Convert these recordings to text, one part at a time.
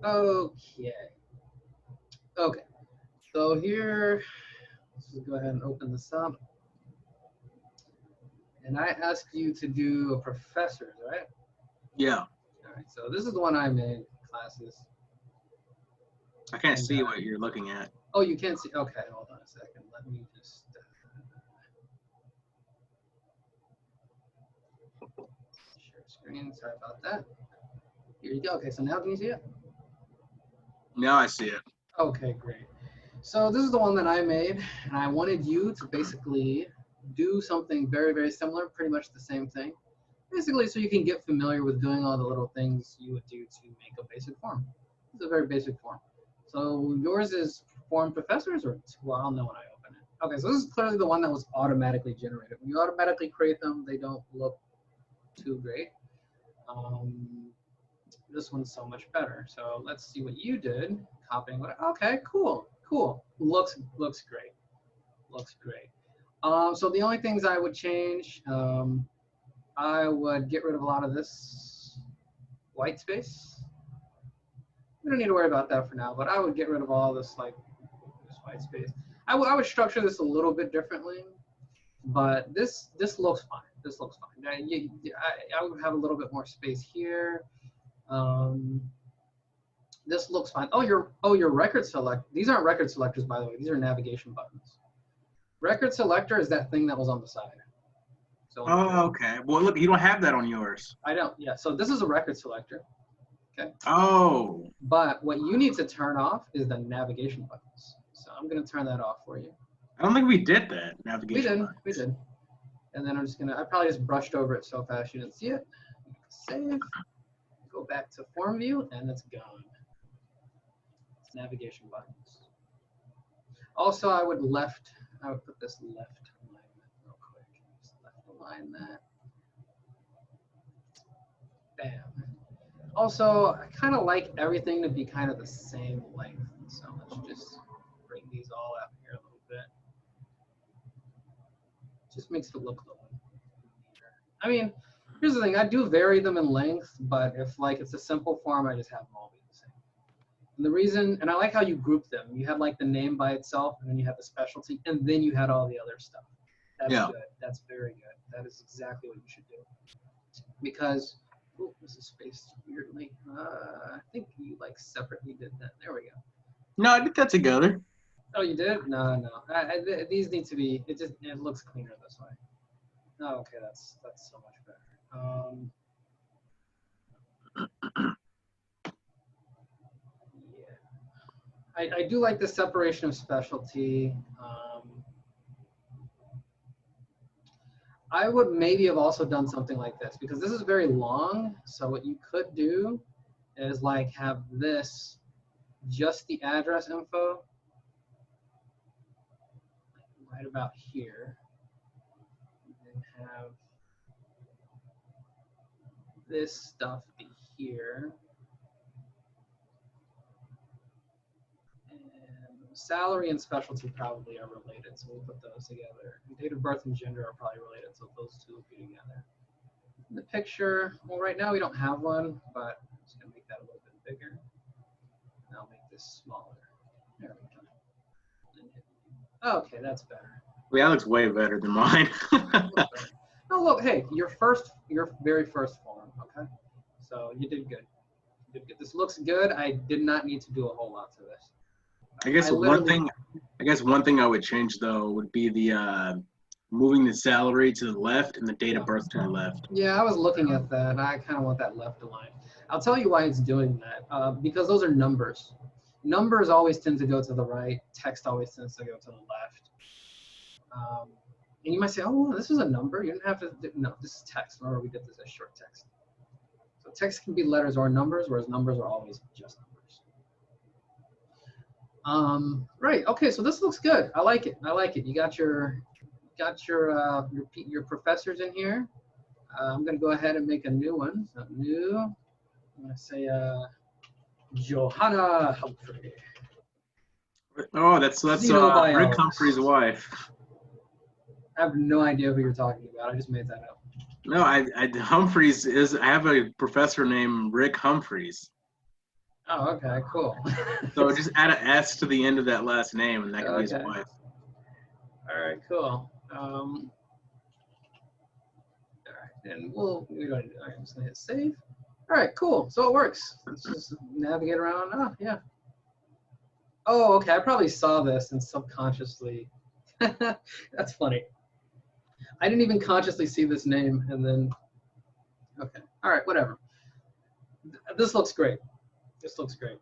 Okay. Okay. So here, let's just go ahead and open this up. And I asked you to do a professor's, right? Yeah. All right. So this is the one I made, classes. I can't And see what you're looking at. oh, you can't see. Okay, hold on a second. Let me just share screen. Sorry about that. Here you go. Okay, so now can you see it? Now I see it. Okay, great. So this is the one that I made, and I wanted you to basically do something very, very similar, pretty much the same thing. Basically, so you can get familiar with doing all the little things you would do to make a basic form. It's a very basic form. So yours is form professors, or well, I'll know when I open it. Okay, so this is clearly the one that was automatically generated. When you automatically create them, they don't look too great. Um, this one's so much better. So let's see what you did. Copying what? Okay, cool, cool. Looks great. Looks great. So the only things I would change, I would get rid of a lot of this white space. We don't need to worry about that for now, but I would get rid of all this this white space. I would structure this a little bit differently, but this looks fine. This looks fine. I would have a little bit more space here. Um, this looks fine. Oh, your record select. These aren't record selectors, by the way. These are navigation buttons. Record selector is that thing that was on the side. So Oh, okay. Well, look, you don't have that on yours. I don't. Yeah. So this is a record selector. Okay. Oh. But what you need to turn off is the navigation buttons. So I'm going to turn that off for you. I don't think we did that, navigation. We did. buttons. We did. And then I'm just going to, I probably just brushed over it so fast you didn't see it. Save. Go back to form view, and it's gone. It's navigation buttons. Also, I would put this left alignment real quick. Just left align that. Bam. Also, I kind of like everything to be kind of the same length. So let's just bring these all out here a little bit. Just makes it look a little neater. I mean, here's the thing. I do vary them in length, but if like it's a simple form, I just have them all be the same. And the reason, and I like how you group them. You had like the name by itself, and then you had the specialty, and then you had all the other stuff. That's good. That's very good. That is exactly what you should do. Because oh, this is spaced weirdly. I think you like separately did that. There we go. No, I did that together. Oh, you did? No. These need to be. It looks cleaner this way. Oh, okay, that's so much better. Yeah, I do like the separation of specialty. I would maybe have also done something like this because this is very long. So what you could do is like have this, just the address info, right about here, and have this stuff be here. And salary and specialty probably are related, so we'll put those together. And date of birth and gender are probably related, so those two will be together. The picture, well, right now we don't have one, but I'm just gonna make that a little bit bigger. And I'll make this smaller. There we go. Okay, that's better. Yeah, that looks way better than mine. Oh, look, hey, your very first form, okay? So you did good. You did good. This looks good. I did not need to do a whole lot to this. I guess one thing I would change though would be the moving the salary to the left and the date of birth to the left. Yeah, I was looking at that. I kind of want that left aligned. I'll tell you why it's doing that. Because those are numbers. Numbers always tend to go to the right. Text always tends to go to the left. And you might say, oh, this is a number. You didn't have to. No, this is text. Remember, we did this as short text. So text can be letters or numbers, whereas numbers are always just numbers. Right. Okay. So this looks good. I like it. I like it. You got your professors in here. I'm gonna go ahead and make a new one. So new. I'm gonna say Johanna Humphrey. Oh, that's Rick Humphrey's wife. I have no idea who you're talking about. I just made that up. No, Humphreys is. I have a professor named Rick Humphreys. Oh, okay, cool. So just add an S to the end of that last name, and that can be his Okay. wife. All right, cool. All right, and we don't. All right, I'm just gonna hit save. All right, cool. So it works. Let's just navigate around. Oh, yeah. Oh, okay. I probably saw this and subconsciously. That's funny. I didn't even consciously see this name, and then. Okay. All right. Whatever. This looks great. This looks great.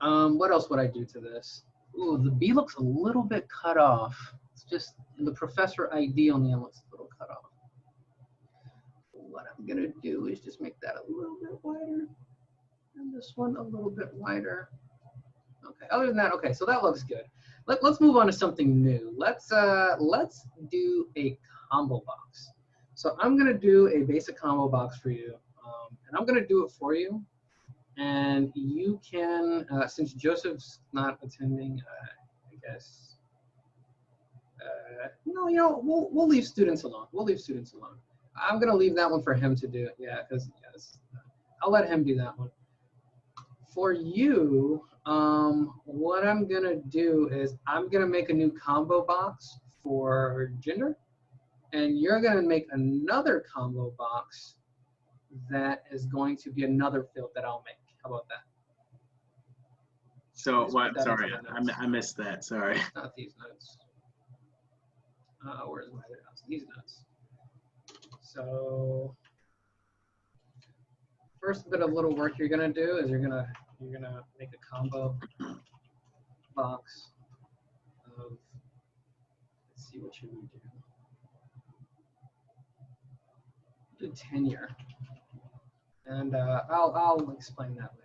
What else would I do to this? Ooh, the B looks a little bit cut off. It's just the professor ID on the end looks a little cut off. What I'm gonna do is just make that a little bit wider, and this one a little bit wider. Okay. Other than that, okay. So that looks good. Let's move on to something new. Let's do a combo box. So I'm gonna do a basic combo box for you, and I'm gonna do it for you. And you can, since Joseph's not attending, I guess. No, you know, we'll leave students alone. We'll leave students alone. I'm gonna leave that one for him to do. Yeah, because yes, I'll let him do that one. For you, what I'm gonna do is I'm gonna make a new combo box for gender, and you're gonna make another combo box that is going to be another field that I'll make. How about that? So what? Sorry, I missed that. Sorry. Not these notes. Where's my other notes? These notes. So first bit of little work you're gonna do is you're gonna make a combo box of. Let's see what you would do. Do tenure, and I'll explain that later.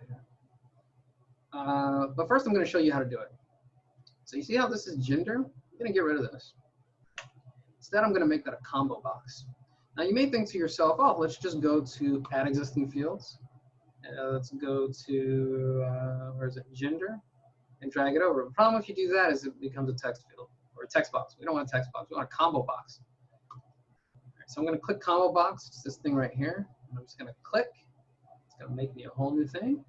But first, I'm going to show you how to do it. So you see how this is gender? I'm going to get rid of this. Instead, I'm going to make that a combo box. Now, you may think to yourself, oh, let's just go to add existing fields. Let's go to, where is it, gender, and drag it over. The problem if you do that is it becomes a text field, or a text box. We don't want a text box. We want a combo box. All right, so I'm going to click combo box. It's this thing right here. And I'm just going to click. It's going to make me a whole new thing.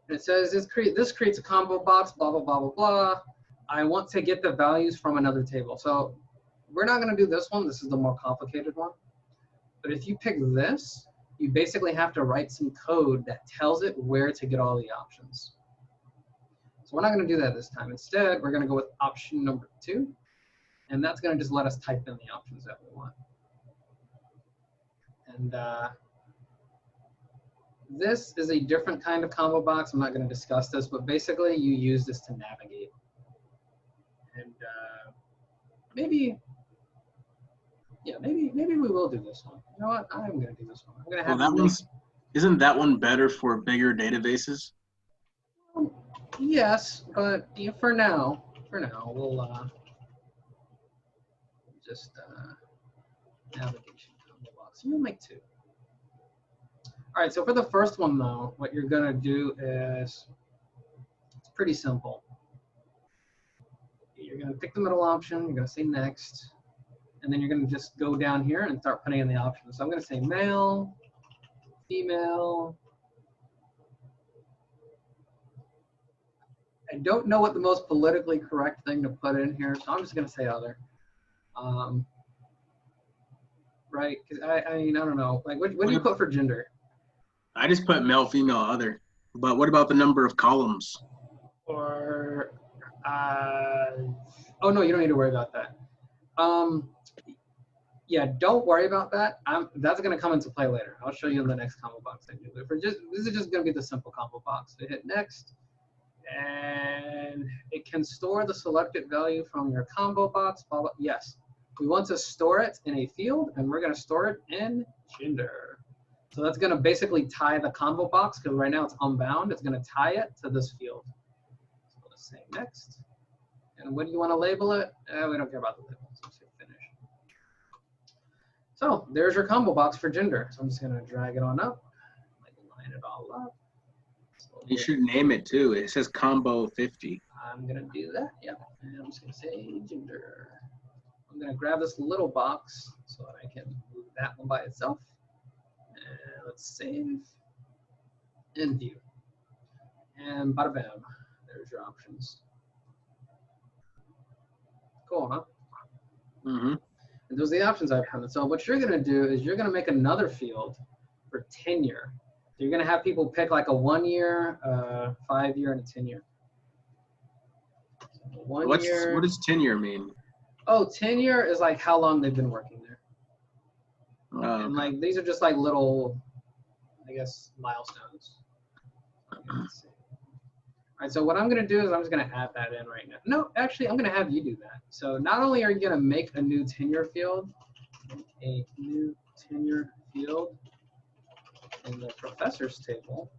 And it says this creates a combo box, blah, blah, blah, blah, blah. I want to get the values from another table. So we're not going to do this one. This is the more complicated one. But if you pick this, you basically have to write some code that tells it where to get all the options. So we're not going to do that this time. Instead, we're going to go with option number 2. And that's going to just let us type in the options that we want. And this is a different kind of combo box. I'm not going to discuss this, but basically you use this to navigate. And maybe we will do this one. You know what? I'm going to do this one. I'm going to have Well, that one's, isn't that one better for bigger databases? Yes, but for now, we'll just navigation combo box. We'll make 2. All right, so for the first one though, what you're gonna do is, it's pretty simple. You're gonna pick the middle option, you're gonna say next, and then you're gonna just go down here and start putting in the options. So I'm gonna say male, female. I don't know what the most politically correct thing to put in here, so I'm just gonna say other. Right, because I mean, I don't know, like what do you put for gender? I just put male, female, other. But what about the number of columns? Or, oh no, you don't need to worry about that. Yeah, don't worry about that. That's gonna come into play later. I'll show you in the next combo box I do. But this is just gonna be the simple combo box. So hit next, and it can store the selected value from your combo box. Blah, blah. Yes, we want to store it in a field, and we're gonna store it in gender. So that's going to basically tie the combo box, because right now it's unbound. It's going to tie it to this field. So let's say next. And what do you want to label it? We don't care about the label. So let's say finish. So there's your combo box for gender. So I'm just going to drag it on up, like line it all up. So you should name it too. It says combo 50. I'm going to do that. Yeah. And I'm just going to say gender. I'm going to grab this little box so that I can move that one by itself. And let's save and view. And bada bam, there's your options. Cool, huh? Mm-hmm. And those are the options I printed. So what you're gonna do is you're gonna make another field for tenure. So you're gonna have people pick like a 1 year, 5 year, and a 10-year. So What does tenure mean? Oh, tenure is like how long they've been working there. Oh, And okay. like these are just like little, I guess, milestones. Let's see. All right, so what I'm gonna do is I'm just gonna add that in right now. No, actually, I'm gonna have you do that. So not only are you gonna make a new tenure field, in the professors table,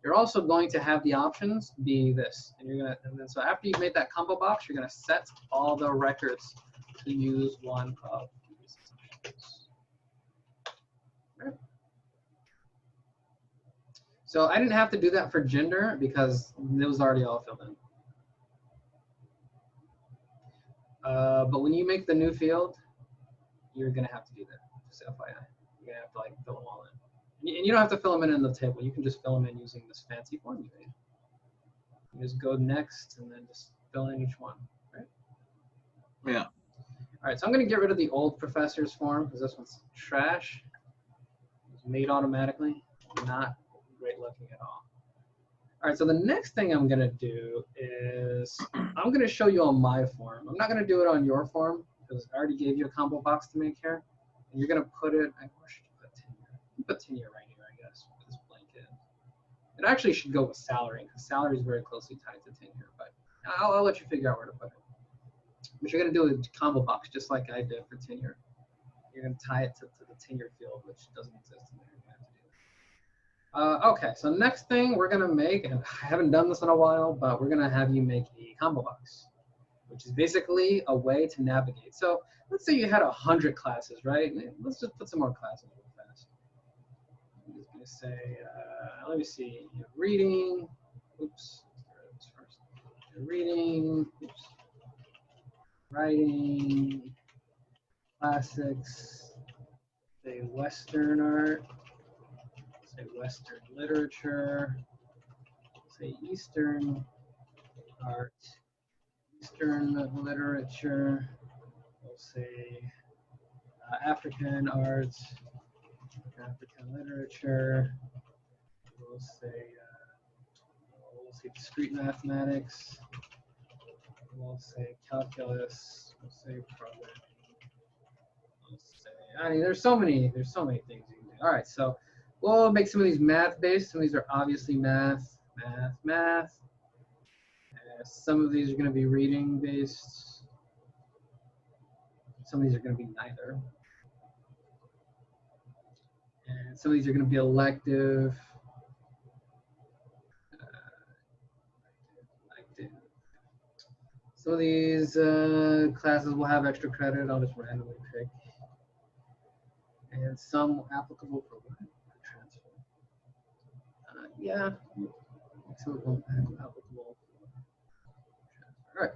you're also going to have the options be this, and then so after you've made that combo box, you're gonna set all the records to use one of these options. Right. So I didn't have to do that for gender because it was already all filled in. But when you make the new field, you're gonna have to do that. Just FYI, you're gonna have to like fill them all in, and you don't have to fill them in the table. You can just fill them in using this fancy form you made. You just go next and then just fill in each one, right? Yeah. All right, so I'm gonna get rid of the old professor's form because this one's trash. It's made automatically, not great looking at all. All right, so the next thing I'm gonna do is I'm gonna show you on my form. I'm not gonna do it on your form because I already gave you a combo box to make here. And you're gonna put it, where should you put tenure? You put tenure right here, I guess, with this blanket. It actually should go with salary because salary is very closely tied to tenure, but I'll let you figure out where to put it. But you're gonna do a combo box just like I did for tenure. You're gonna tie it to the tenure field, which doesn't exist in there. Okay, so next thing we're gonna make, and I haven't done this in a while, but we're gonna have you make a combo box, which is basically a way to navigate. So let's say you had 100 classes, right? Let's just put some more classes real fast. I'm just gonna say, let me see, reading, oops, first. Reading, oops, writing, classics, say Western art, say Western literature, say Eastern art, Eastern literature, we'll say African art, African literature, we'll say discrete mathematics, we'll say calculus, we'll say programming, we'll say, I mean, there's so many things you can do. All right, so we'll make some of these math-based. Some of these are obviously math. Some of these are going to be reading-based. Some of these are going to be neither. And some of these are going to be elective. Some of these classes will have extra credit. I'll just randomly pick. And some applicable for what? For transfer. Yeah. Some of them applicable. All right.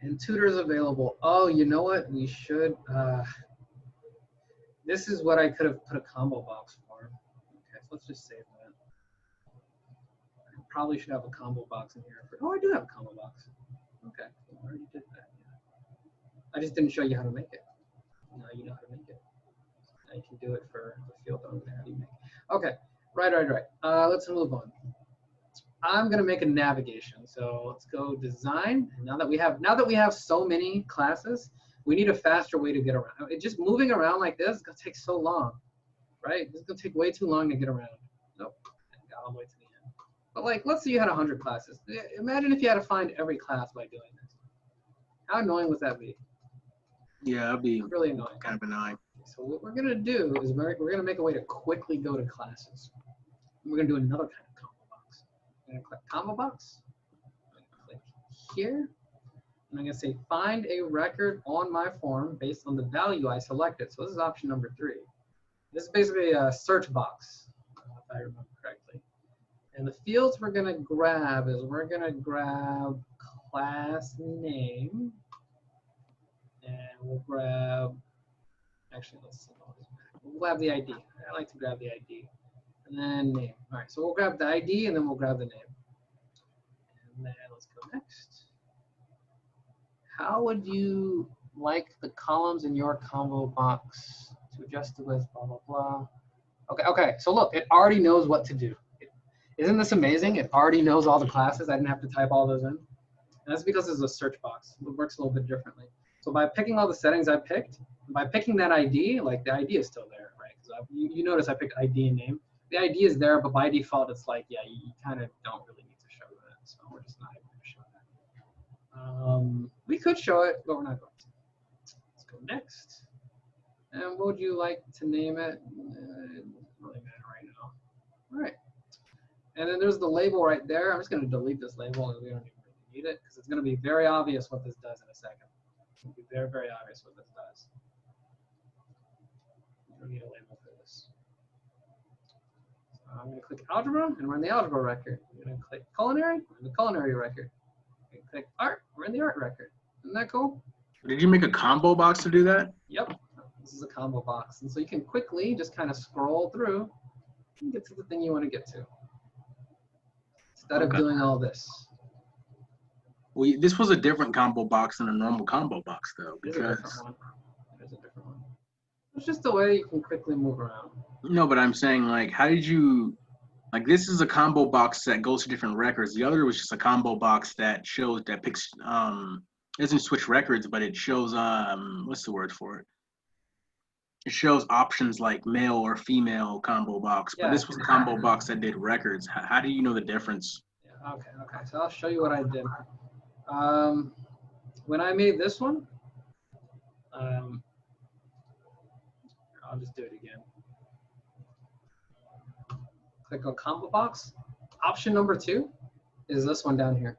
And tutors available. Oh, you know what? We should. This is what I could have put a combo box for. Okay, so let's just save that. I probably should have a combo box in here. Oh, I do have a combo box. Okay, I already did that. Yeah. I just didn't show you how to make it. Now you know how to make it. Now you can do it for the field that I'm going to have you make. Okay, right. Let's move on. I'm going to make a navigation. So let's go design. And now that we have so many classes, we need a faster way to get around. Just moving around like this is going to take so long, right? It's going to take way too long to get around. Nope, got all the way to the end. But like, let's say you had 100 classes. Imagine if you had to find every class by doing this. How annoying would that be? Yeah, it'd be really annoying. Kind of annoying. So what we're going to do is we're going to make a way to quickly go to classes. We're going to do another kind of combo box. I'm going to click combo box. I'm going to click here. And I'm going to say find a record on my form based on the value I selected. So this is option number 3. This is basically a search box, if I remember correctly. And the fields we're going to grab is we're going to grab class name. And we'll grab, actually, we'll grab the ID. I like to grab the ID. and then name. All right, so we'll grab the ID and then we'll grab the name. And then let's go next. How would you like the columns in your combo box to adjust the width, blah, blah, blah. Okay, so look, it already knows what to do. Isn't this amazing? It already knows all the classes. I didn't have to type all those in. And that's because it's a search box. It works a little bit differently. So by picking all the settings I picked, by picking that ID, like the ID is still there, right? Because you notice I picked ID and name. The ID is there, but by default, it's like, yeah, you kind of don't really need to show that. So we're just not even going to show that. We could show it, but we're not going to. Let's go next. And what would you like to name it? It doesn't really matter right now. All right. And then there's the label right there. I'm just going to delete this label. We don't even really need it because it's going to be very obvious what this does in a second. It'll be very, very obvious what this does. We don't need a label for this. So I'm going to click algebra and we're in the algebra record. I'm going to click culinary, we're in the culinary record. I'm going to click art, we're in the art record. Isn't that cool? Did you make a combo box to do that? Yep. This is a combo box. And so you can quickly just kind of scroll through and get to the thing you want to get to. Instead of doing all this. Well, this was a different combo box than a normal combo box, though. It is a different one. It is a different one. It's just a way you can quickly move around. No, but I'm saying, like, how did you, like, this is a combo box that goes to different records. The other was just a combo box that shows, that picks, doesn't switch records, but it shows, what's the word for it? It shows options like male or female combo box, but this was a combo box that did records. How do you know the difference? Yeah, okay. So I'll show you what I did. When I made this one, I'll just do it again. Click on combo box. Option number 2 is this one down here.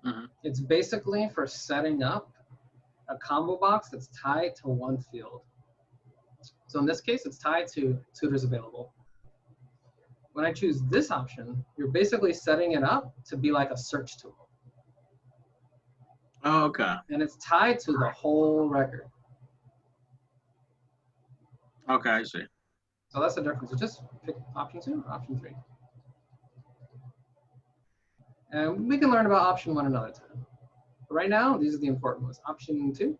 Mm-hmm. It's basically for setting up a combo box that's tied to one field. So in this case, it's tied to tutors available. When I choose this option, you're basically setting it up to be like a search tool. Oh, okay. And it's tied to the whole record. Okay, I see. So that's the difference. So just pick option 2 or option 3. And we can learn about option 1 another time. But right now, these are the important ones. Option 2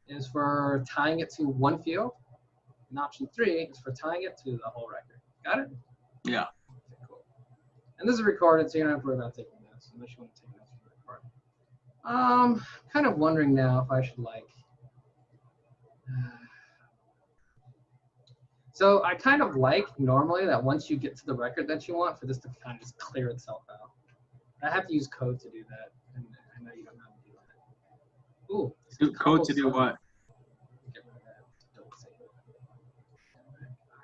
is for tying it to one field. And option 3 is for tying it to the whole record. Got it? Yeah. Okay, cool. And this is recorded, so you don't have to worry about taking notes unless you want to take notes for the recording. Kind of wondering now if I should like. So I kind of like normally that once you get to the record that you want, for this to kind of just clear itself out. I have to use code to do that, and I know you don't know how to do that. Ooh. Code to do what?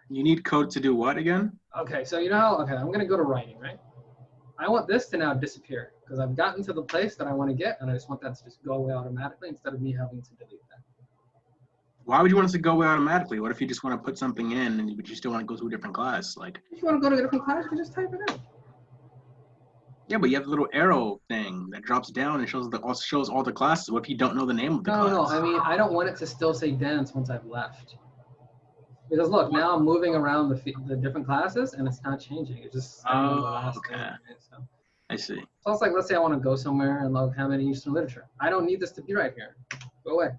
You need code to do what again? Okay, so you know how, okay, I'm gonna go to writing, right? I want this to now disappear because I've gotten to the place that I want to get, and I just want that to just go away automatically instead of me having to delete that. Why would you want it to go away automatically? What if you just want to put something in, but you still want to go to a different class? Like, if you want to go to a different class, you just type it in. Yeah, but you have the little arrow thing that drops down and shows all the classes. What if you don't know the name of the class? No, I mean, I don't want it to still say dance once I've left. Because look, now I'm moving around the different classes and it's not changing. It's just staying in the last okay. thing, right? So I see. So it's like, let's say I want to go somewhere and look how many Eastern literature. I don't need this to be right here. Go away.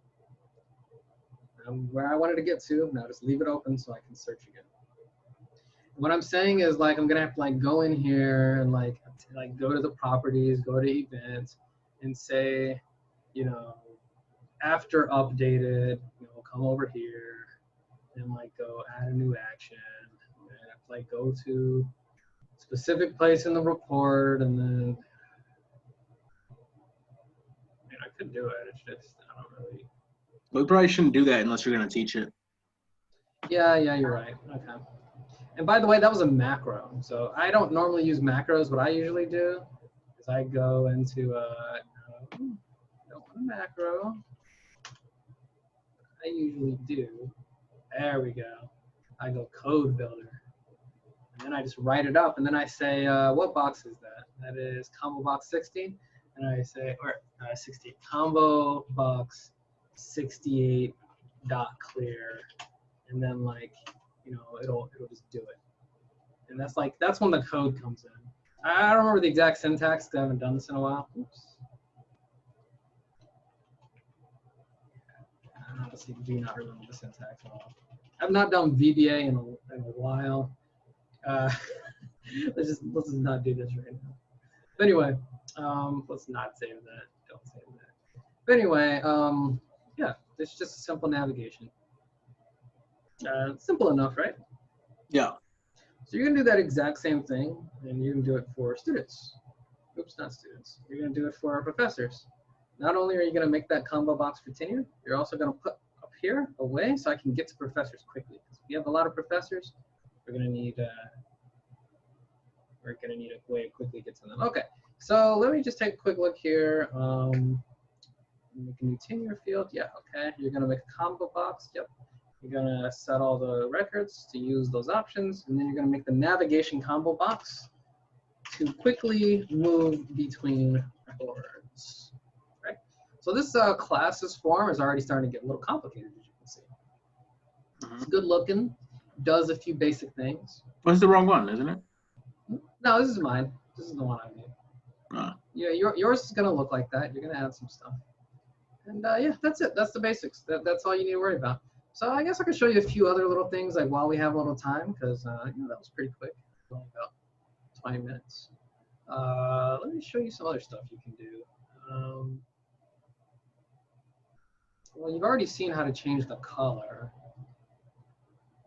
I'm where I wanted to get to. Now just leave it open so I can search again. What I'm saying is like I'm gonna have to like go in here and like go to the properties, go to events, and say, you know, after updated, you know, come over here and like go add a new action, and I have to like go to a specific place in the report, and then I mean I could do it. It's just I don't really. Well, we probably shouldn't do that unless you're gonna teach it. Yeah, you're right. Okay. And by the way, that was a macro. So I don't normally use macros. What I usually do is I go into don't want a macro. I usually do. There we go. I go code builder. And then I just write it up. And then I say, what box is that? That is combo box 60. And I say, or 60, combo box 68 dot clear. And then like, you know, it'll just do it. And that's when the code comes in. I don't remember the exact syntax because I haven't done this in a while. Oops. I honestly do not remember the syntax at all. I've not done VBA in a while. Let's just not do this right now. But anyway, let's not save that. Don't save that. But anyway, yeah, it's just a simple navigation. Simple enough, right? Yeah. So you're gonna do that exact same thing, and you can do it for students. Oops, not students. You're gonna do it for professors. Not only are you gonna make that combo box for tenure, you're also gonna put up here a way so I can get to professors quickly. Because if you have a lot of professors, we're gonna need a way to quickly get to them. Okay, so let me just take a quick look here. Make a new tenure field. Yeah, okay. You're gonna make a combo box. Yep. You're gonna set all the records to use those options, and then you're gonna make the navigation combo box to quickly move between boards. Right. So this classes form is already starting to get a little complicated, as you can see. It's good looking, does a few basic things. Well, it's the wrong one, isn't it? No, this is mine. This is the one I made. Yeah, yours is gonna look like that. You're gonna add some stuff. And yeah, that's it. That's the basics. That's all you need to worry about. So I guess I could show you a few other little things like while we have a little time, because you know, that was pretty quick, only about 20 minutes. Let me show you some other stuff you can do. Well, you've already seen how to change the color.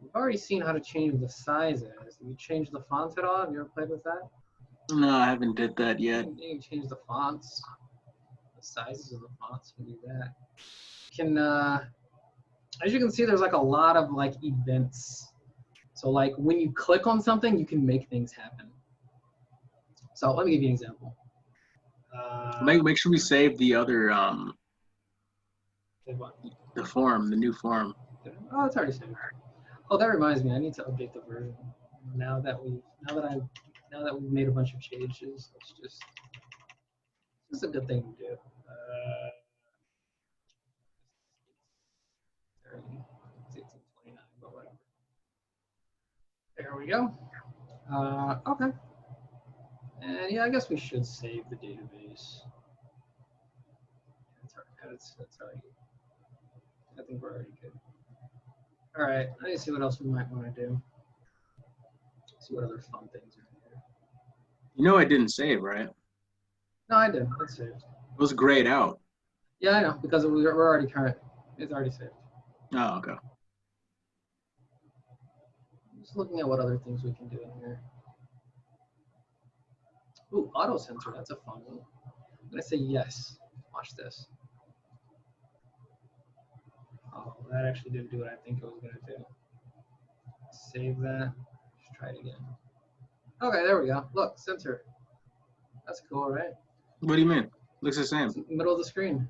You've already seen how to change the sizes. Have you changed the font at all? Have you ever played with that? No, I haven't did that yet. You can change the fonts, the sizes of the fonts. You can do that. You can, as you can see, there's like a lot of like events. So like when you click on something, you can make things happen. So let me give you an example. Make sure we save the other the form, the new form. Oh, it's already saved. Oh, that reminds me, I need to update the version. Now that we've made a bunch of changes, it's just a good thing to do. It's 1829, but whatever. There we go. Okay. And yeah, I guess we should save the database. That's already. I think we're already good. All right. Let me see what else we might want to do. See what other fun things are in here. You know I didn't save, right? No, I did. It's saved. It was grayed out. Yeah, I know, because we're already current. It's already saved. Oh, okay. Just looking at what other things we can do in here. Ooh, auto sensor. That's a fun one. I'm gonna say yes. Watch this. Oh, that actually didn't do what I think it was gonna do. Save that. Let's try it again. Okay, there we go. Look, sensor. That's cool, right? What do you mean? Looks the same. It's in the middle of the screen.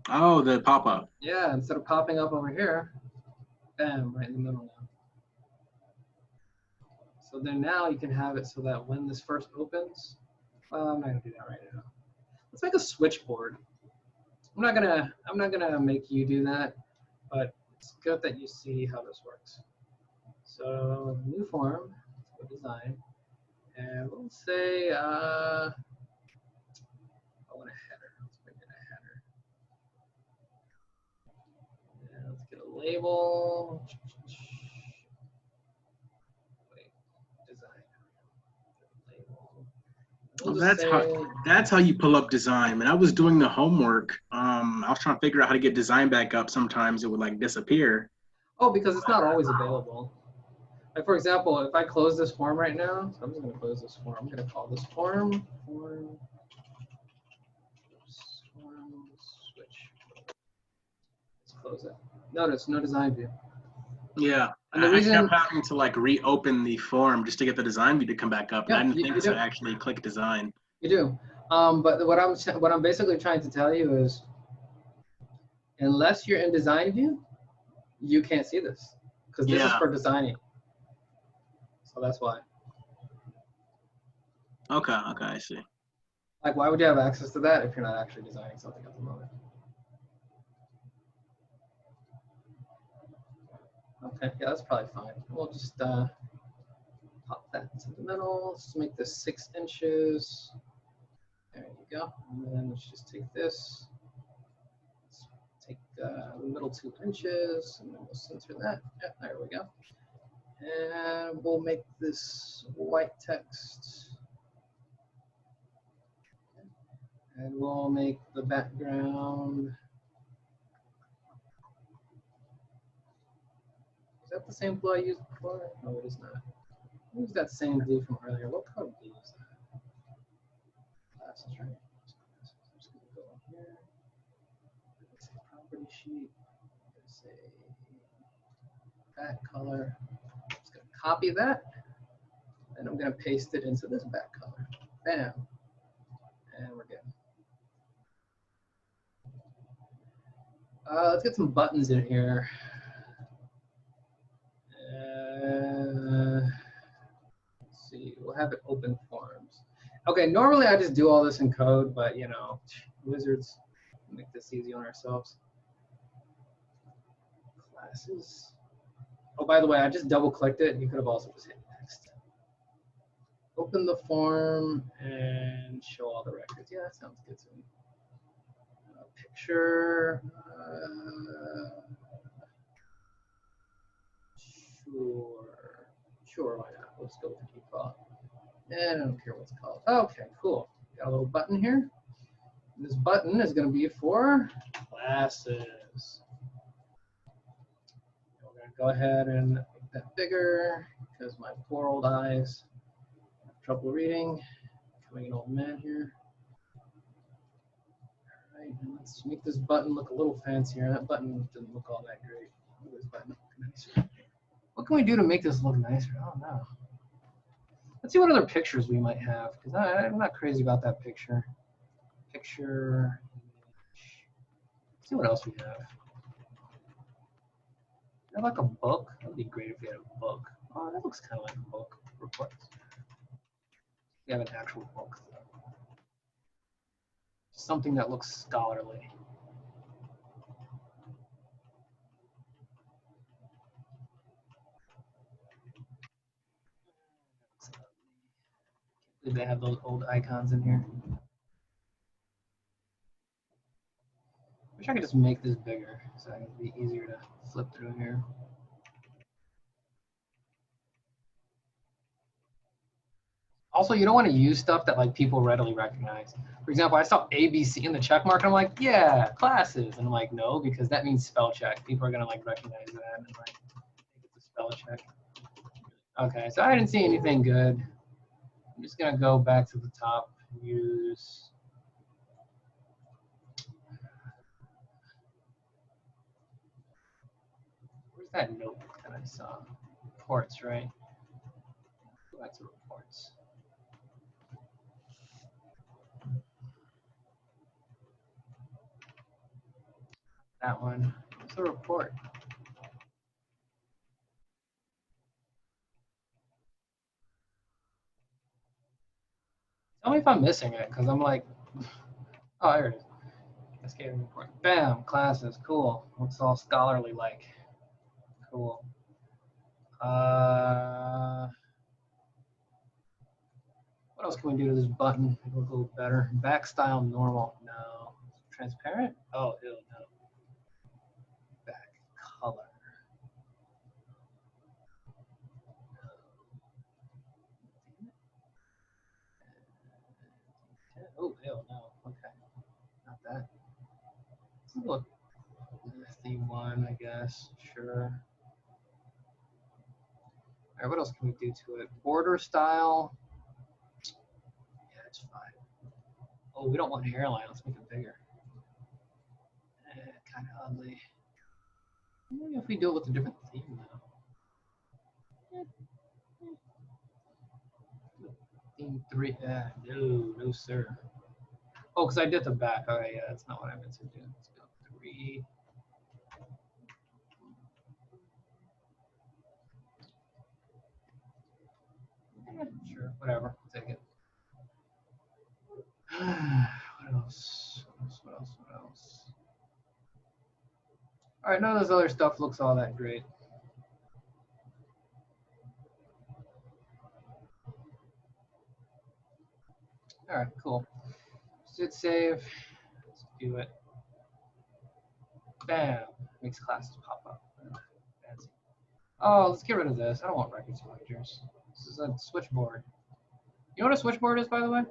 Oh, the pop-up. Yeah, instead of popping up over here, bam, right in the middle now. So then now you can have it so that when this first opens, well, I'm not gonna do that right now. Let's make a switchboard. I'm not gonna make you do that, but it's good that you see how this works. So new form, design, and we'll say I want a header. Let's bring in a header. And let's get a label. Wait, design. Label. Well, that's how you pull up design. When I was doing the homework, I was trying to figure out how to get design back up. Sometimes it would like disappear. Oh, because it's not always available. Like for example, if I close this form right now, so I'm just gonna close this form. I'm gonna call this form switch. Let's close it. Notice no design view. Yeah, And the I reason kept having to like reopen the form just to get the design view to come back up. Yeah, and I didn't you think do. to actually click design. You do. But what I'm basically trying to tell you is, unless you're in design view, you can't see this because this is for designing. So that's why. Okay, I see. Like, why would you have access to that if you're not actually designing something at the moment? Okay, yeah, that's probably fine. We'll just pop that into the middle. Let's make this 6 inches. There you go. And then let's just take this. Let's take the middle 2 inches, and then we'll center that. Yeah, there we go. And we'll make this white text. And we'll make the background. Is that the same blue I used before? No, it is not. Use that same blue from earlier. What color blue is that? Glasses, right? I'm just going to go in here. Let's say property sheet. Let's say back color. I'm just going to copy that. And I'm going to paste it into this back color. Bam. And we're good. Let's get some buttons in here. Let's see, we'll have it open forms. Okay, normally I just do all this in code, but you know, wizards make this easy on ourselves. Classes. Oh, by the way, I just double clicked it. You could have also just hit next. Open the form and show all the records. Yeah, that sounds good to me. Picture. Sure, why not? Let's go with the default. And I don't care what it's called. Okay, cool. Got a little button here. This button is going to be for classes. We're going to go ahead and make that bigger because my poor old eyes have trouble reading. Becoming an old man here. All right, and let's make this button look a little fancier. That button didn't look all that great. This button look nicer. What can we do to make this look nicer? I don't know. Let's see what other pictures we might have, because I'm not crazy about that picture. Picture. Let's see what else we have. We have like a book. That would be great if we had a book. Oh, that looks kind of like a book. Reports. We have an actual book. Something that looks scholarly. Did they have those old icons in here? Wish I could just make this bigger so it'd be easier to flip through here. Also, you don't want to use stuff that like people readily recognize. For example, I saw ABC in the check mark, and I'm like, yeah, classes. And I'm like, no, because that means spell check. People are gonna like recognize that and like it's a spell check. Okay, so I didn't see anything good. I'm just gonna go back to the top and use. Where's that notebook that I saw? Reports, right? Go back to reports. That one. What's the report? Tell me if I'm missing it, because I'm like, oh, here it is. Cascading report. Bam, classes, cool. Looks all scholarly like. Cool. What else can we do to this button? Make it look a little better. Back style normal. No. Transparent? Oh, ew, no. Back color. Oh, ew, no. Okay. Not that. This is what theme one, I guess. Sure. All right, what else can we do to it? Border style. Yeah, it's fine. Oh, we don't want hairline. Let's make it bigger. Kind of ugly. Maybe if we do it with a different theme though. Theme 3. No, sir. Oh, because I did the back. Okay, yeah, that's not what I meant to do. Let's go 3. Yeah, sure, whatever. I'll take it. What else? What else? All right, none of this other stuff looks all that great. All right, cool. Hit save. Let's do it. Bam. Makes classes pop up. Fancy. Oh, let's get rid of this. I don't want record selectors. This is a switchboard. You know what a switchboard is, by the way?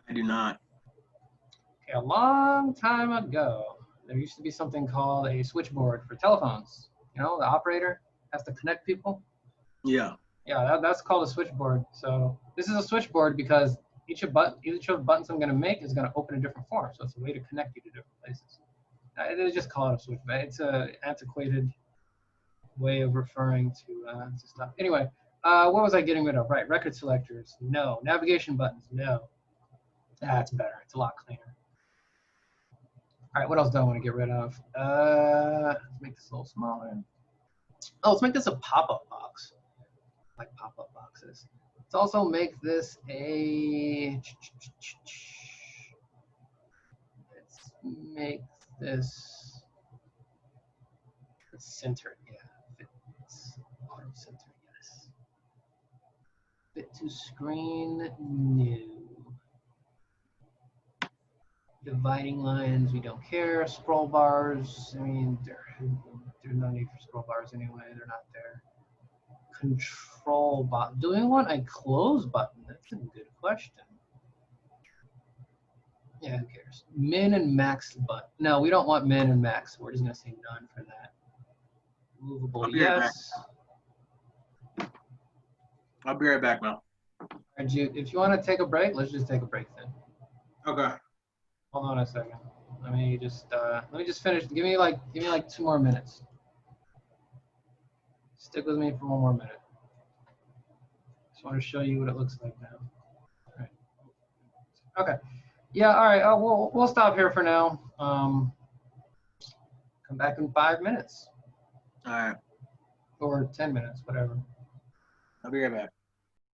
I do not. Okay, a long time ago, there used to be something called a switchboard for telephones. You know, the operator has to connect people. Yeah. Yeah, that's called a switchboard. So this is a switchboard because each of the buttons I'm going to make is going to open a different form. So it's a way to connect you to different places. They just call it a switchboard. It's an antiquated way of referring to stuff. Anyway, what was I getting rid of? Right, record selectors, no. Navigation buttons, no. That's better. It's a lot cleaner. All right, what else do I want to get rid of? Let's make this a little smaller. Oh, let's make this a pop-up box. I like pop-up boxes. Let's also make this a. Let's make this centered. Yeah, fits auto center. Yes. Fit to screen. No. Dividing lines, we don't care. Scroll bars, I mean, there's no need for scroll bars anyway. They're not there. Control button. Do we want a close button? That's a good question. Yeah, who cares? Min and max button. No, we don't want min and max. We're just gonna say none for that. Movable, yes. I'll be right back, Mel. If you want to take a break, let's just take a break then. Okay. Hold on a second. Let me just finish. Give me like 2 more minutes. Stick with me for 1 more minute. Just want to show you what it looks like now. All right. Okay. Yeah. All right. We'll stop here for now. Come back in 5 minutes. All right. Or 10 minutes, whatever. I'll be right back.